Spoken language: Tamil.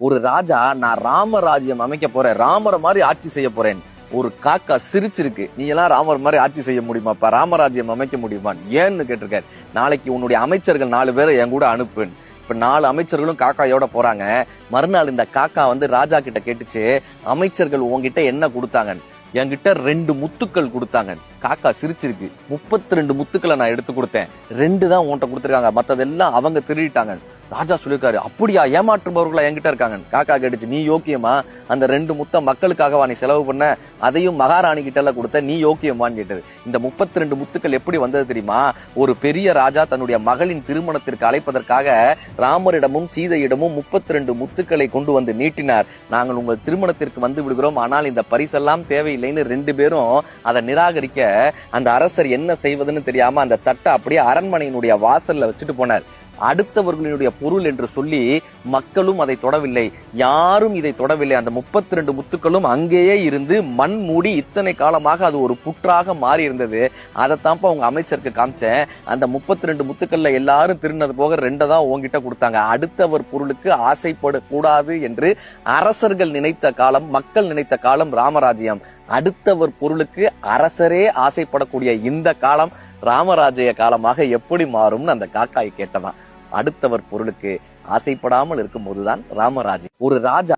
ஒரு ராஜா, நான் ராமராஜ்யம் அமைக்க போறேன், ராமரை மாதிரி ஆட்சி செய்ய போறேன். ஒரு காக்கா சிரிச்சிருக்கு, நீ எல்லாம் ராமர் மாதிரி ஆட்சி செய்ய முடியுமாப்பா, ராமராஜ்யம் அமைக்க முடியுமா ஏன்னு கேட்டிருக்காரு. நாளைக்கு உன்னுடைய அமைச்சர்கள் 4 பேரை என் கூட அனுப்புன்னு. இப்ப 4 அமைச்சர்களும் காக்காயோட போறாங்க. மறுநாள் இந்த காக்கா ராஜா கிட்ட கேட்டுச்சு, அமைச்சர்கள் உங்ககிட்ட என்ன கொடுத்தாங்க? என்கிட்ட 2 முத்துக்கள் கொடுத்தாங்க. காக்கா சிரிச்சிருக்கு, 32 முத்துக்களை நான் எடுத்து கொடுத்தேன், 2 தான் உன்கிட்ட கொடுத்துருக்காங்க, மத்ததெல்லாம் அவங்க திருடிட்டாங்க. ராஜா சொல்லிருக்காரு, அப்படியா, ஏமாற்றுபவர்களா என்கிட்ட இருக்காங்க. காக்கா கேட்டுச்சு, நீ யோக்கியமா? அந்த 2 முத்த மக்களுக்காகவா நீ செலவு பண்ண? அதையும் மகாராணி கிட்ட எல்லாம் கொடுத்த, நீ யோக்கியமான்னு கேட்டது. இந்த 32 முத்துக்கள் எப்படி வந்தது தெரியுமா? ஒரு பெரிய ராஜா தன்னுடைய மகளின் திருமணத்திற்கு அழைப்பதற்காக ராமரிடமும் சீதையிடமும் 32 முத்துக்களை கொண்டு வந்து நீட்டினார். நாங்கள் உங்கள் திருமணத்திற்கு வந்து விடுகிறோம், ஆனால் இந்த பரிசெல்லாம் தேவையில்லைன்னு 2 பேரும் அதை நிராகரிக்க அந்த அரசர் என்ன செய்வதுன்னு தெரியாம அந்த தட்டை அப்படியே அரண்மனையினுடைய வாசல்ல வச்சுட்டு போனார். அடுத்தவர்களுடைய பொருள் என்று சொல்லி மக்களும் அதை தொடவில்லை, யாரும் இதை தொடவில்லை. அந்த 32 முத்துக்களும் அங்கேயே இருந்து மண் மூடி இத்தனை காலமாக அது ஒரு புற்றாக மாறி இருந்தது. அதைத்தான்ப்பா உங்க அமைச்சருக்கு காமிச்சேன். அந்த 32 முத்துக்கள்ல எல்லாரும் திருநது போக 2 தான் உங்ககிட்ட கொடுத்தாங்க. அடுத்தவர் பொருளுக்கு ஆசைப்படக்கூடாது என்று அரசர்கள் நினைத்த காலம், மக்கள் நினைத்த காலம் ராமராஜ்யம். அடுத்தவர் பொருளுக்கு அரசரே ஆசைப்படக்கூடிய இந்த காலம் ராமராஜ்ய காலமாக எப்படி மாறும்னு அந்த காக்காய் கேட்டதான். அடுத்தவர் பொருளுக்கு ஆசைப்படாமல் இருக்கும் போதுதான் ராமராஜ்யம். ஒரு ராஜா